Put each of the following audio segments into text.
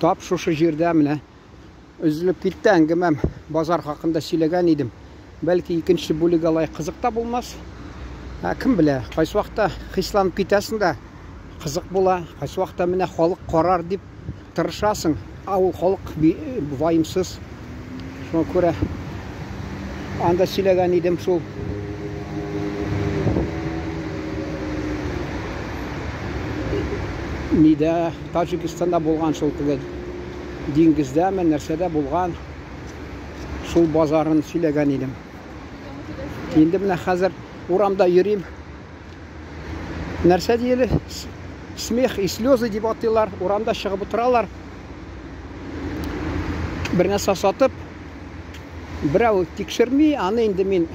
Тап шушы жердә менә үзелеп китте әңгәмәм. Базар хакында сөйләгән идем. Бәлки икенче бүлек алай кызык та булмас. Кем белә, кайсы вакытта хисланып китәсең дә кызык була, кайсы вакытта менә халык карар дип тырышасың. Ул халык ваимсыз. Шуңа күрә анда сөйләгән идем шул. Нидә Таҗикстанда булган шул теге диңгездәме, нәрсәдә булган шул базарын сөйләгән идем. Инде менә хәзер урамда йөрим. Нәрсә диеле? Смех и слезы дип атыйлар. Урамда чыгып утыралар. Бер нәрсә сатып, берәү тикшерми, аны инде мин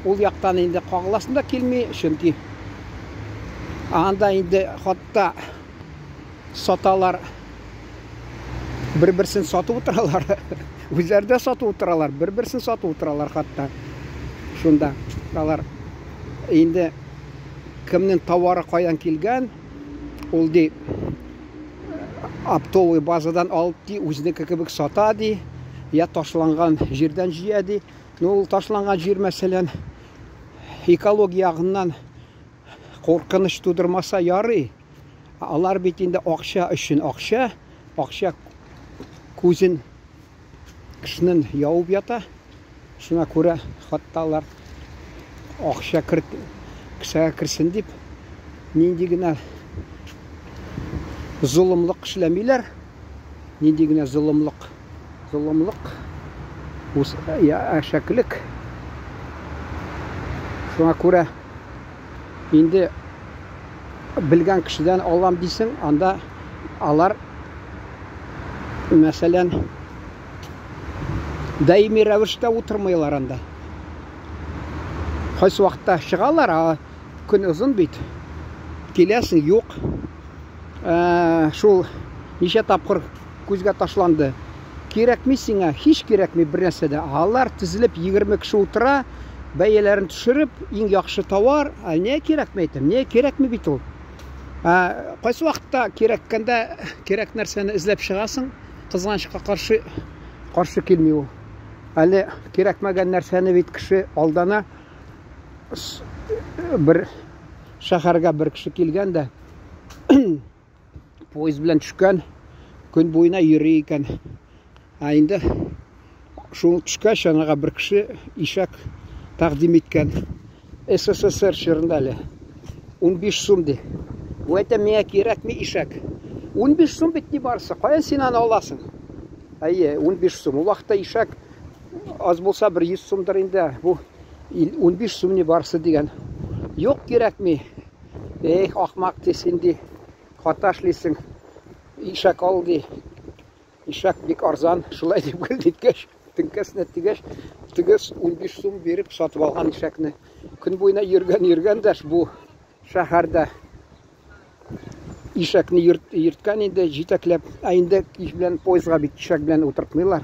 ул яктан инде кагыласым да килми, чөнки анда инде хатта саталар, бер-берсен сатып утыралар. Үзләрдә сатып утыралар, бер-берсен сатып утыралар хатта. Шунда алар инде кемнең товары каян килгән, ул ди оптовый базадан алып ди, үзенеке кебек сата ди, я ташланган җирдән җыя ди. Ул ташланган җир мәсәлән экология ягыннан куркыныч тудырмаса ярый. Алар бит инде акча өчен акча күзен кешенең яуып ята. Шуңа күрә хатта алар акча кешегә керсен дип нинди генә зулымлык эшләмиләр. Нинди генә зулымлык әшәклек. Шуңа күрә инде белгән кешедән алам дисең, анда алар мәсәлән даими рәвештә утырмыйлар анда. Кайсы вакытта чыгалар, көн узын бит. Киләсең юк. Шул ничә тапкыр күзгә ташланды. Кирәкми сиңа, һич кирәкми бер нәрсә дә. Алар тезелеп 20 кеше утыра, бәяләрен төшереп, иң яхшы товар, не кирәкми әйтәм, не кирәкми бит ул. Кайсы вакытта кирәккәндә кирәк нәрсәне эзләп чыгасың, кызганычка каршы килми ул. Әле кирәкмәгән нәрсәне бит кеше алдана. Бер шәһәргә бер кеше килгән дә поезд белән төшкән, көн буена йөри икән. Инде шул төшкәч анага бер кеше ишәк тәкъдим иткән. СССР чорында әле 15 сум ди. Бу әйтә миңа кирәкми ишәк. 15 сум бит ни барсы, каян син аны аласың? 15 сум. Ул вакытта ишәк аз булса 100 сумдыр инде. Бу 15 сум ни барсы дигән. Юк кирәкми. Ахмак син ди. Хата эшлисең. Ишәк ал ди. Ишәк бик арзан. Шулай дип гөлдиткәч, тинкәсенә тигәч, 15 сум биреп сатып алган ишәкне. Көн буена йөргән дә бу шәһәрдә ишәкне йөрткән инде җитәкләп, инде кич белән поездга бит ишәк белән утыртмыйлар.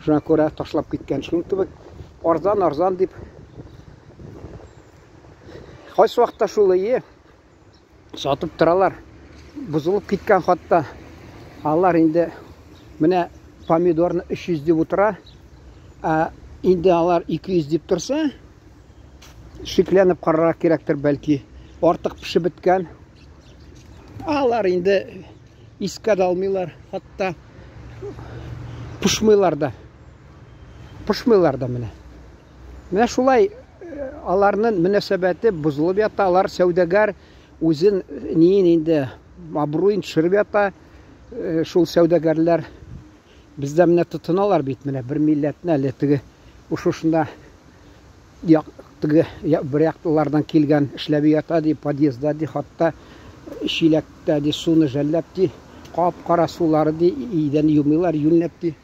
Шуңа күрә ташлап киткән. Шуның кебек арзан дип. Кайсы вакытта шул сатып торалар. Бузылып киткән хатта. Алар инде менә помидорны 300 дип утыра. Инде алар 200 дип торса, шикләнеп карарга кирәктер бәлки. Артык пешеп беткән. Алар инде искә дә алмыйлар, хатта пошмыйлар да менә. Менә шулай аларның мөнәсәбәте бузылып ята. Алар сәүдәгәр үзен инде абруен төшереп ята. Шул сәүдәгәрләр бездә менә тотыналар бит менә бер милләтне әле теге шушында теге бер яктылардан килгән эшләп ята ди, подъездда ди, хатта чиләктә ди суны жәлләп ди, кап-кара сулары ди, идән юмыйлар, юнләп ди.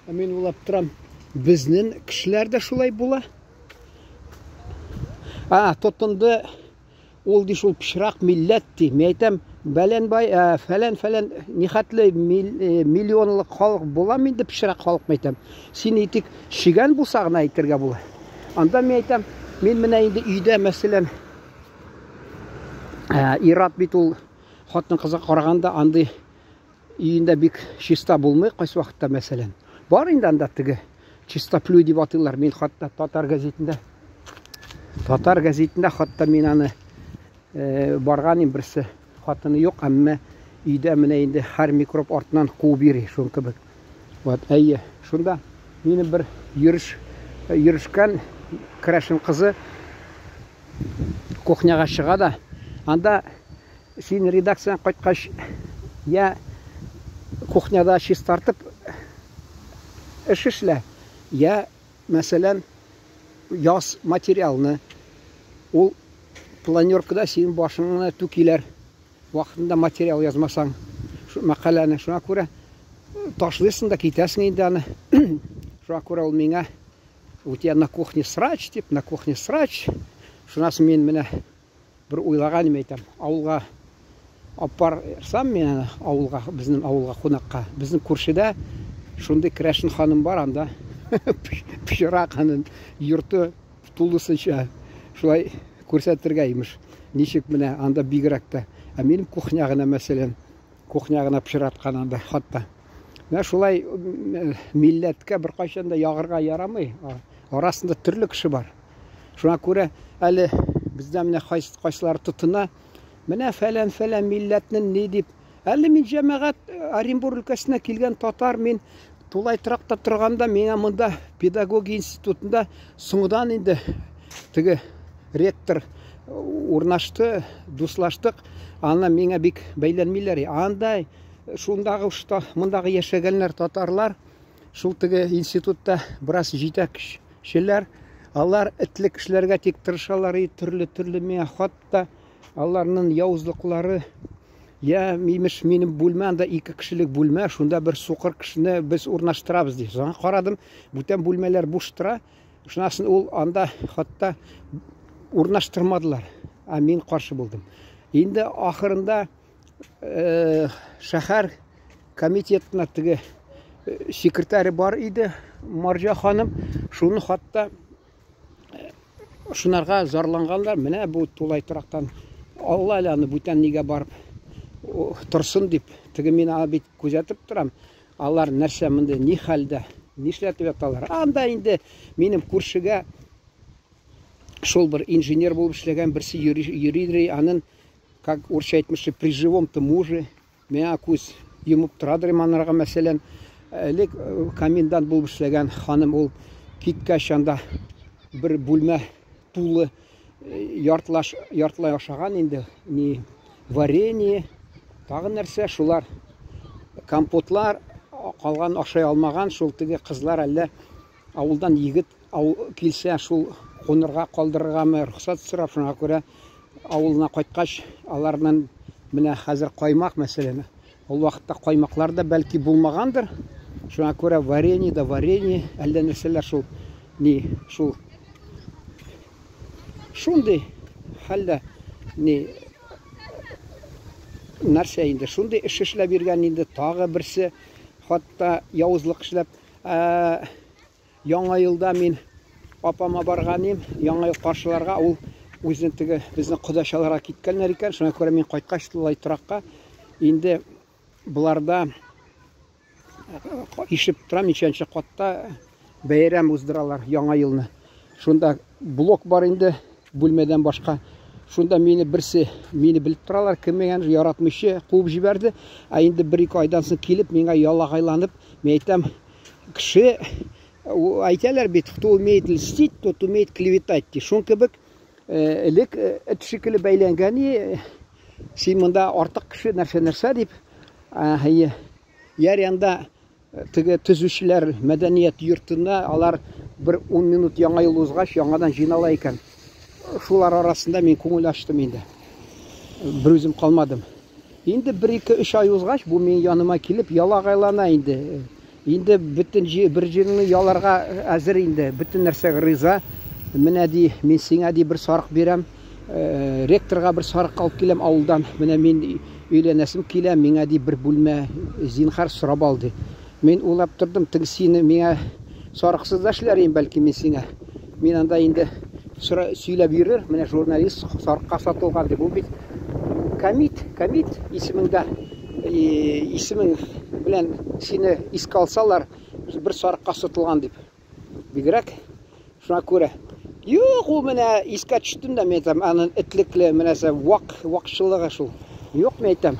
Мин уйлап торам, безнең кешеләр дә шулай була. Тотынды ул ди шул пычрак милләт ди. Мен әйтәм, фәлән нихәтле миллионлык халык була инде пычрак халык әйтәм. Син итик шигән булса гына әйтергә була. Анда мен әйтәм, мен менә инде өйдә мәсәлән Ират бит ул хатын кызга караганда андый үйінде бик чиста булмый кайсы вакытта мәсәлән. Бар инде анда теге чистоплюй дип атыйлар. Мен хатта Татар газетінде хатта мен аны барган берсе хатыны юк, әмма үйдә менә инде һәр микроб артынан куып йөри, шул кебек. Вот, әйе, шунда мине бер йөришкән крашын кызы кухняга чыга да, анда син редакциядан кайткач, я кухняда чистартып эш эшлә, я мәсәлән яз материалны ул планеркада син башыңны түкиләр, вакытында материал язмасаң, шу мәкаләне шуңа күрә ташлыйсың да китәсең инде аны. Шуңа күрә ул миңа у тебя на кухне срач дип, на кухне срач. Шунасы мен менә бер уйлаган әйтәм, авылга апарсам мен авылга, безнең авылга кунакка. Безнең күршедә шундый Крашин ханым бар, анда пычрак аның йорты тулысынча шулай күрсәтергә имеш. Ничек менә анда бигрәк тә. Ә минем кухня гына мәсәлән, кухня гына пычраткан анда хатта. Менә шулай милләткә бер кайчан да ягырга ярамый. Арасында төрле кеше бар. Шуңа күрә әле бездә менә кайсылар тотына, менә фәлән милләтнең ни дип. Әле мин җәмәгать Оренбург өлкәсенә килгән татар, мин тулай тракта торганда миңа монда педагогия институтында соңдан инде теге ректор урнашты, дуслаштык. Аны миңа бик бәйләнмиләр. Андай шундагы мондагы яшәгәннәр татарлар шул теге институтта бераз җитәкчеләр, алар этлек кешеләргә тик тырышалар, төрле миңа хатта аларның явызлыклары. Я мимеш минем бүлмә, анда 2 кешелек бүлмә, шунда бер сукыр кешене без урнаштырабыз ди. Соң карадым, бүтән бүлмәләр буш тора. Шунасын ул анда хатта урнаштырмадылар. Ә мин каршы булдым. Инде ахырында шәһәр комитетына теге секретаре бар иде, Марҗа ханым, шуны хатта шунарга зарланганлар, менә бу тулай торактан Алла аны бүтән нигә барып торсын дип, теге мин бит күзәтеп торам. Алар нәрсә монда ни хәлдә, нишләтеп яталар. Анда инде минем күршегә шул бер инженер булып эшләгән берсе йөри, аның как урысча әйтмешчә при живом-то муже, менә күз йомып торадыр манарга мәсәлән. Элек комендант булып эшләгән ханым, ул киткәч анда бер бүлмә тулы яртылай ашаган инде, ни варенье, тагы нәрсә, шулар компотлар, калган ашай алмаган, шул теге кызлар әллә авылдан егет килсә, шул кунырга калдырыргамы рөхсәт сорап, шуңа күрә авылына кайткач, аларның менә хәзер каймак мәсәләне. Ул вакытта каймаклар да бәлки булмагандыр. Шуңа күрә варенье, әллә нәрсәләр шул ни шул шундый хәлдә ни нәрсә инде шундый эш эшләп биргән инде, тагы берсе хатта явызлык эшләп. Яңа елда мин апама барганым, яңа ел каршыларга, ул үзен теге безнең кудачаларга киткәннәр икән. Шуңа күрә мин кайткач тулай торакка инде буларда ишеп торам, ничәнче катта бәйрәм уздыралар яңа елны. Шунда блок бар инде, бүлмәдән башка. Шунда берсе белеп торалар, кемгән яратмыйча куып җибәрде. Ә инде 1-2 айдан соң килеп миңа ялагайланып, мен әйтәм, кеше әйтәләр бит, кто умеет льстить, тот умеет клеветать. Шун кебек элек эт шикелле бәйләнгән, син монда артык кеше нәрсә дип. Яр янда теге төзүчеләр мәдәният йортына алар бер 10 минут яңа ел узгач яңадан җыйнала икән. Шулар арасында мин күңел ачтым инде. Бер үзем калмадым. Инде 1-2-3 ай узгач бу мен яныма килеп ялагайлана инде. Инде бөтен бер җирне яларга әзер инде, бөтен нәрсәгә риза. Менә ди, мин сиңа ди бер сарык бирәм. Ректорга бер сарык алып киләм авылдан. Менә мин өйләнәсем килә, миңа ди бер бүлмә зинһар сорап алды. Мин улап тордым, теге сине миңа сарыксыз да эшләрем бәлки мин сиңа. Мин анда инде сөйләп йөрер, менә журналист сарыкка сатылган дип. Бу бит Камит исемендә исемең белән сине искә алсалар, бер сарыкка сотылган дип. Бигрәк шуңа күрә. Юк, ул менә искә төштем дә, мен әйтәм, аның этлекле менәсе вакшылыгы шул. Юк, мен әйтәм,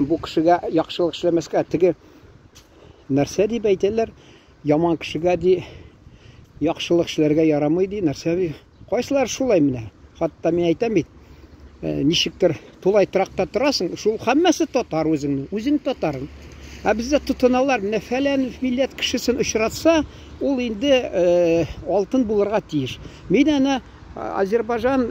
бу кешегә яхшылык эшләмәскә, теге нәрсә дип әйтәләр, яман кешегә ди яхшылык эшләргә ярамый ди, нәрсә ди. Кайсылар шулай менә. Хатта мен әйтәм бит, ничектер тулай тракта торасың, шул һәммәсе татар үзең татарың. Ә бездә тотыналар, менә фәлән милләт кешесен очратса, ул инде алтын булырга тиеш. Мин аны Азербайҗан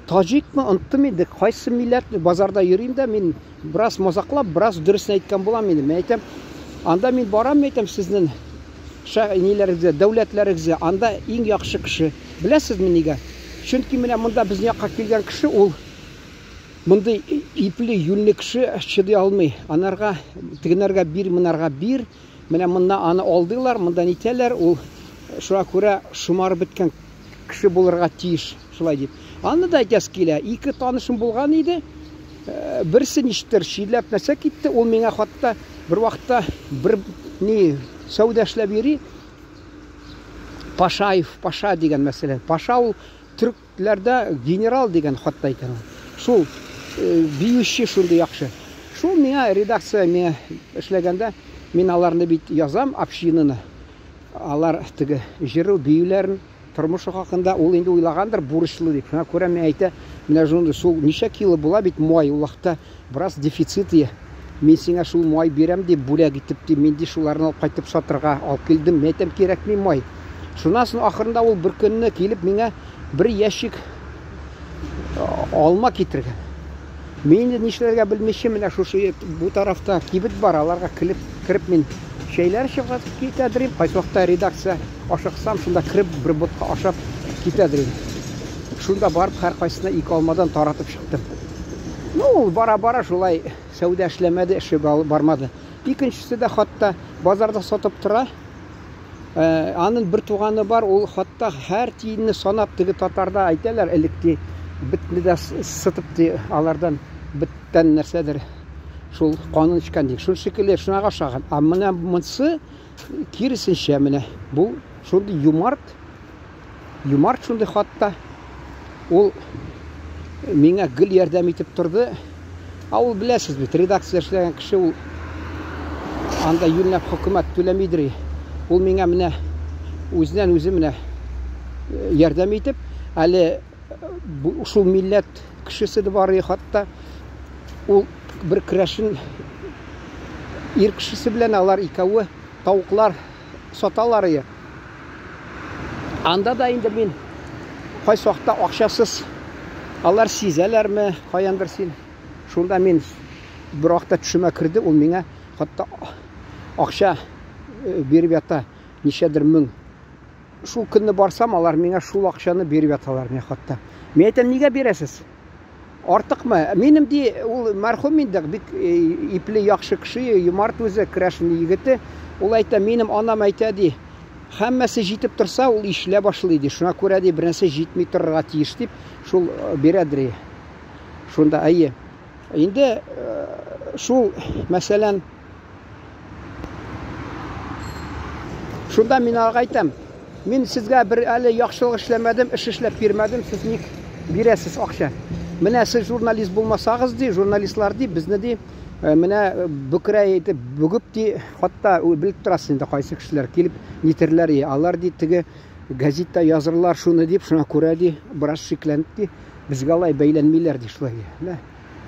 таҗикмы, онттым инде, кайсы милләт базарда йөрим дә, мин бераз мазаклап, бераз дөресен әйткән булам инде. Мен әйтәм, анда мин барам, әйтәм, сезнең ниләрегезгә, дәүләтләрегезгә, анда иң яхшы кеше. Беләсезме нигә? Чөнки менә монда безнең якка килгән кеше, ул мондай ипле, юньле кеше чыдый алмый. Анарга, тегенәргә бир, монарга бир. Менә монда аны алдылар, монда нитәләр, ул шуңа күрә шумарып беткән кеше булырга тиеш, шулай дип. Аны да әйтәс килә. Ике танышым булган иде. Берсе ништер шийләп нәрсә китте, ул миңа хатта бер вакытта бер сәүдә эшләп йөри. Паша дигән мәсәлән. Паша ул төркләрдә генерал дигән хатта икән. Шул биючи шундый яхшы. Шул миңа редакция миңа эшләгәндә, мин аларны бит язам, общинаны. Алар теге җыру биюләрен тормышы хакында ул инде уйлагандыр, бурычлы дип. Шуңа күрә мен әйтә, менә шундый шул ничә кило була бит май, ул вакытта бераз дефицит. Мин сиңа шул май бирәм дип бүләк итеп, мин ди шуларны алып кайтып сатырга алып килдем. Мен әйтәм, кирәкми май. Шуннан соң ахырында ул бер көнне килеп миңа бер ящик алма китергән. Мин дә нишләргә белмичә, менә шушы бу тарафта кибет бар, аларга кирип мин şeyler çıkıp gitadirim. Kaysı vaqtda редакция ашыксам, шунда кирип бер ботка ашап китadirim. Шунда барып һәр кайсына ике алмадан таратып чыктым. Ну, бара-бара шулай сәүдә эшләмәде, эше бармады. Икенчесе дә хатта базарда сатып тора. Аның бер туганы бар, ул хатта һәр тиенне санап, теге татарда әйтәләр, электе битне дә сытып ди, алардан биттән нәрсәдер шул канын ичкән ди. Шул шикелле шунага охшаган. А менә монсы киресенчә менә бу шундый юмарт шундый хатта ул миңа гел ярдәм итеп торды. А ул беләсез бит, редакция эшләгән кеше, ул анда юньләп хөкүмәт түләмидер. Ул миңа менә үзеннән үзе менә ярдәм итеп, әле шул милләт кешесе дә бар, хатта ул бер крашын ир кешесе белән алар икәве тавыклар саталар. Анда да инде мин кайсы вакытта акчасыз алар сизәләрме, каяндыр син. Шунда мин бер вакытта төшемә кирде, ул миңа хатта акча биреп ята, ничәдер мең. Шул көнне барсам, алар миңа шул акчаны биреп яталар миңа хатта. Мен әйтәм, нигә бирәсез? Артыкмы? Минем ди, ул мәрхүм инде, бик ипле яхшы кеше, юмарт үзе, крашын егете. Ул әйтә, минем анам әйтә ди, һәммәсе җитеп торса, ул ишлә башлый ди. Шуңа күрә ди, беренче җитми торырга тиеш дип, шул бирәдер. Шунда әйе. Инде шул мәсәлән, шунда мин әйтәм, мин сезгә бер әле яхшылык эшләмәдем, эш эшләп бирмәдем, сез ник бирәсез акча? Менә сез журналист булмасагыз ди, журналистлар ди, безне ди, менә бүкрәй итеп бүгеп ди, хатта белеп торасыз инде кайсы кешеләр килеп нитерләр, алар ди теге газетта язырлар шуны дип, шуңа күрә ди, бераз шикләнеп ди, безгә алай бәйләнмиләр ди шулай.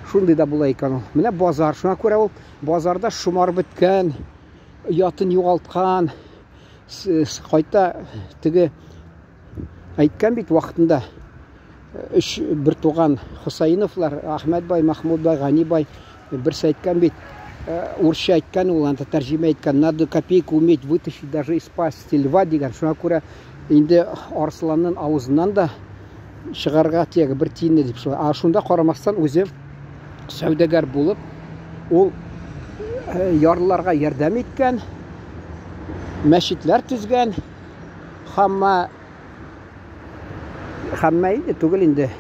Шундый да була икән ул. Менә базар, шуңа күрә ул базарда шумар биткән, ятын югалткан, кайта теге әйткән бит вакытында бер туган Хусайновлар, Ахмәт бай, Махмуд бай, Гани бай берсе әйткән бит, урысча әйткән, ул анда тәрҗемә әйткән, надо копейку уметь вытащить даже из пасти льва дигән. Шуңа күрә инде арсланның авызыннан да чыгарга тиеге бер тиенне дип шулай. А шунда карамастан үзе сәүдәгәр булып, ул ярлыларга ярдәм иткән, мәчетләр төзгән, һәммә инде түгел инде,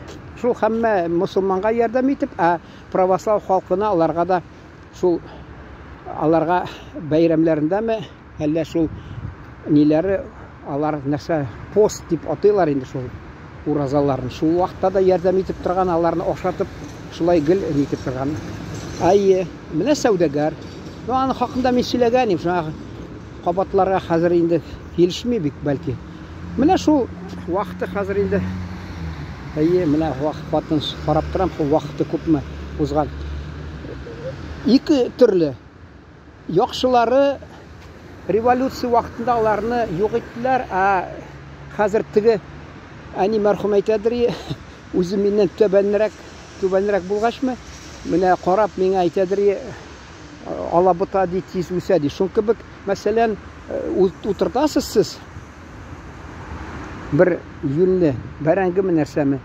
шул һәммә мөселманга ярдәм итеп, православ халкына аларга да шул аларга бәйрәмләрендәме, әллә шул ниләре алар нәрсә пост дип атыйлар инде шул уразаларын. Шул вакытта да ярдәм итеп торган, аларны ашатып, шулай гел итеп торган. Менә сәүдәгәр. Аны хакында мин сөйләгәнем, шуңа кабатларга хәзер инде килешми бик бәлки. Менә шул вакыты хәзер инде. Менә вакытын карап торам, шул вакыты күпме узган. Ике төрле. Яхшылары революция вакытында аларны юк иттеләр, хәзер теге әни мәрхүм әйтәдер, үзе миннән түбәнрәк булгачмы, менә карап миңа әйтәдер, алабыта ди тиз үсә ди. Шул кебек, мәсәлән, утыртасыз сез бер юнне, бәрәңгеме нәрсәме?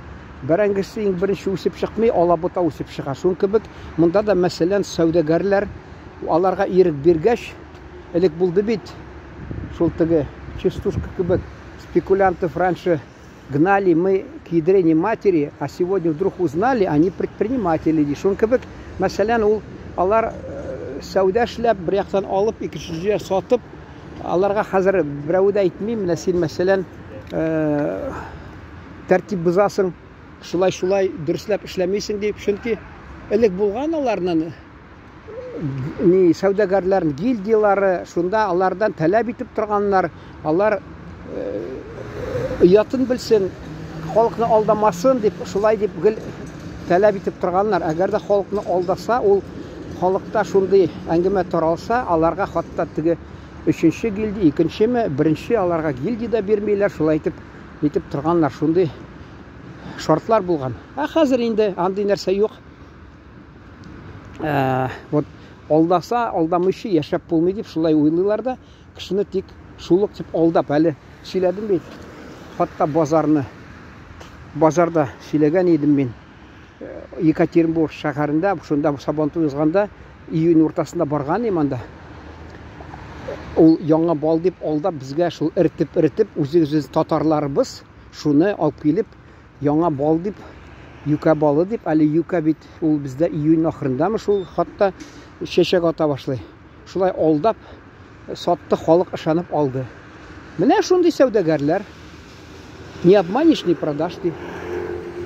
Бәрәңгесе иң беренче үсеп чыкмый, алабыта үсеп чыга. Шул кебек, монда да мәсәлән сәүдәгәрләр аларга ирек биргәч, элек булды бит. Шул теге частушка кебек, спекулянтов раньше гнали мы к ядрене матери, а сегодня вдруг узнали, они предприниматели ди. Шул кебек, мәсәлән, алар сәүдә эшләп, бер яктан алып, икенчегә сатып, аларга хәзер берәү дә әйтми, менә син мәсәлән тәртип бозасың, шулай дөресләп эшләмисең дип, чөнки элек булган аларның сәүдәгәрләрнең гильдиялары, шунда алардан таләп итеп торганнар, алар уятын белсен, халыкны алдамасын дип, шулай дип гел таләп итеп торганнар. Әгәр дә халыкны алдаса, ул халыкта шундый әңгәмә таралса, аларга хатта теге 3нче гильдия, 2нчеме, 1нче аларга гильдия да бирмиләр, шулай итеп торганнар, шундый шартлар булган. Хәзер инде андый нәрсә юк. Вот алдаса, алдамыйчы яшәп булмый дип шулай уйлыйлар да, кешене тик шулык дип алдап, әле сөйләдем бит. Хатта базарда сөйләгән идем мин. Екатеринбург шәһәрендә, шунда Сабантуй узганда, июнь уртасында барган идем анда. Ул яңа бал дип алдап безгә шул иртеп, үзегез татарларыбыз шуны алып килеп, яңа бал дип, юка балы дип, әле юка бит, ул бездә июнь ахырындамы шул, хатта чәчәк ата башлый. Шулай алдап сатты, халык ышанып алды. Менә шундый сәүдәгәрләр. Не обманешь, не продашь ди.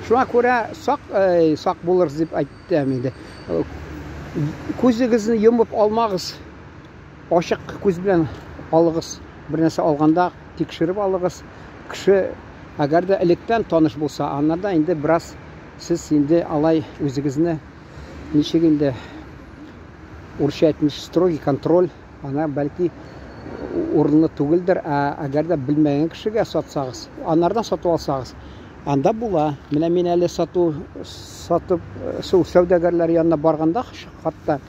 Шуңа күрә сак булырсыз дип әйттем инде. Күзегезне йомып алмагыз. Ачык күз белән алыгыз. Бер нәрсә алганда тикшереп алыгыз. Кеше әгәр дә электән таныш булса, аннарда инде бераз сез инде алай үзегезне ничек инде урысча әйтмеш строгий контроль, ана бәлки урынлы түгелдер, әгәр дә белмәгән кешегә сатсагыз, аннардан сатып алсагыз, анда була. Менә мин әле сатып сәүдәгәрләр янына барганда, хатта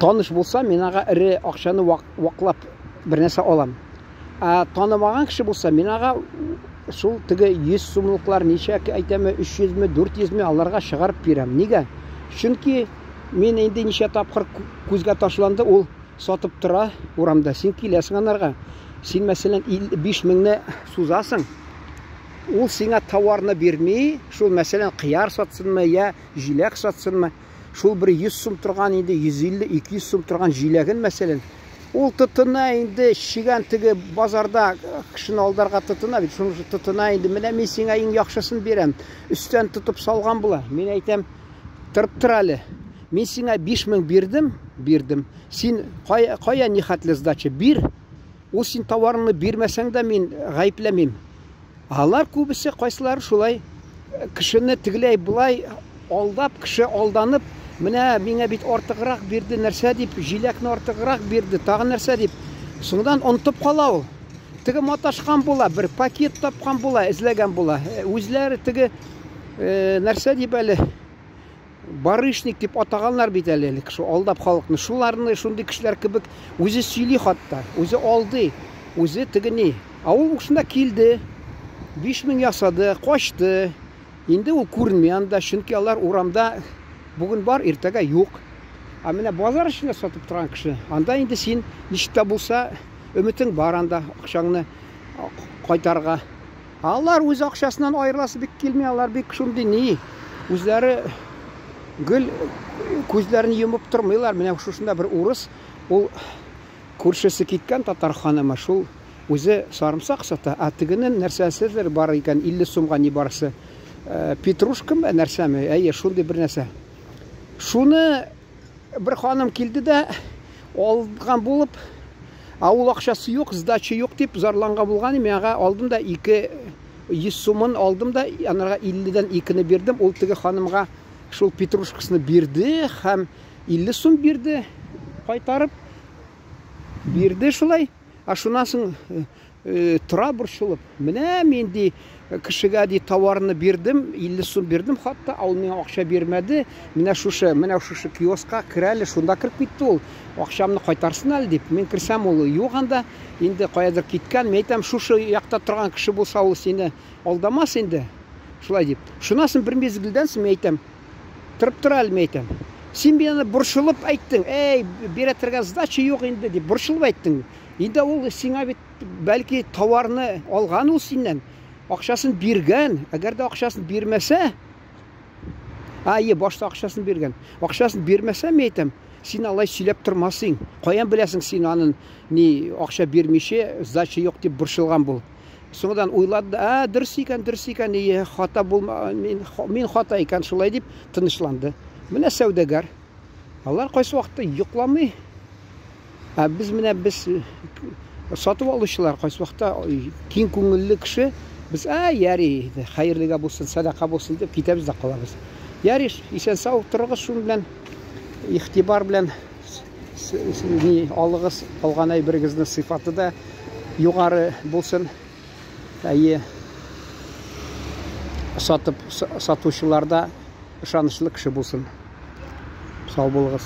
таныш булса, мин ага ире акчаны ваклап бер нәрсә алам. Танымаган кеше булса, мин ага шул теге 100 сумлыклар ничә әйтәме, 300-ме, 400-ме аларга чыгарып бирәм. Нигә? Чөнки мин инде ничә тапкыр күзгә ташланды, ул сатып тора урамда. Син киләсең анарга. Син мәсәлән 5 меңне сузасың. Ул сиңа товарны бирми, шул мәсәлән кыяр сатсынмы, я җиләк сатсынмы, шул бер 100 сум торган инде 150-200 сум торган җиләген мәсәлән, ул тотына инде шигән теге базарда кешене алдарга тотына бит, шуны тотына инде, менә мин сиңа иң яхшысын бирәм. Үстән тотып салган була. Мин әйтәм, тырып тор әле. Мин сиңа 5 мең бирдем. Син кая нихәтле сдача бир. Ул син товарны бирмәсәң дә мин гаепләмим. Алар күбесе кайсылары шулай кешене тегеләй булай алдап, кеше алданып, менә миңа бит артыграк бирде нәрсә дип, җиләкне артыграк бирде, тагы нәрсә дип. Соңдан онытып кала ул. Теге маташкан була, бер пакет тапкан була, эзләгән була. Үзләре теге нәрсә дип әле барышник дип атаганнар бит әле, шу алдап халыкны. Шуларны шундый кешеләр кебек үзе сөйли хатта, үзе алды, үзе тегени. Ул шунда килде, 5 мең ясады, качты. Инде ул күренми анда, чөнки алар урамда бүген бар, иртәгә юк. Менә базар эчендә сатып торган кеше, анда инде син ничек тә булса өметең бар анда акчаңны кайтарга. Алар өз акчасынан айырыласы бик келмей, алар бик шундый не, үзләре гел күзләрен йомып тормыйлар. Менә шушында бер урыс, ул күршесе киткән татар ханымы, шул үзе сарымсак сата, тегенең нәрсәседер бар икән, 50 сумга ни барысы. Петрушкамы, нәрсәме, әйе, шундый бер нәрсә. Шуны бер ханым килде дә алган булып, ул акчасы юк, сдача юк дип зарланган булган. Мен ага алдым да 200 сумын алдым да, анарга 50дән 2-не бирдем. Ул теге ханымга шул петрушкасын бирде һәм 50 сум бирде, кайтарып бирде шулай. Шуннан соң тора борчылып, менә мен ди кешегә ди товарны бирдем, 50 сум бирдем, хатта ул миңа акча бирмәде. Менә шушы киоскка керәле, шунда кирип китте ул. Акчамны кайтарсын әле дип. Мен кирсәм, ул юк анда, инде каядыр киткән. Мен әйтәм, шушы якта торган кеше булса, ул сине алдамас инде. Шулай дип. Шуннан соң бер мезгилдән соң мен әйтәм, торып тора әле, мен әйтәм. Син мине борчылып әйттең, бирә торган сдача юк инде дип борчылып әйттең. Инде ул сиңа бит бәлки товарны алган ул синнән, акчасын биргән. Әгәр дә акчасын бирмәсә, башта акчасын биргән. Акчасын бирмәсә, мен әйтәм, син алай сөйләп тормасың. Каян беләсең син аның ни акча бирмичә, сдача юк дип борчылган бул. Соңдан уйлады, дөрес икән, хата булма, мин хата икән, шулай дип тынычланды. Менә сәүдәгәр. Алар кайсы вакытта йокламый. Без сатып алучылар кайсы вакытта киң күңелле кеше, без яри, хәерлегә булсын, садака булсын дип китәбез дә калабыз. Яри, исән сау торыгыз, шуның белән ихтибар белән алыгыз, алган әйберегезнең сыйфаты да югары булсын. Сатучыларда ышанычлы кеше булсын. Сау булыгыз.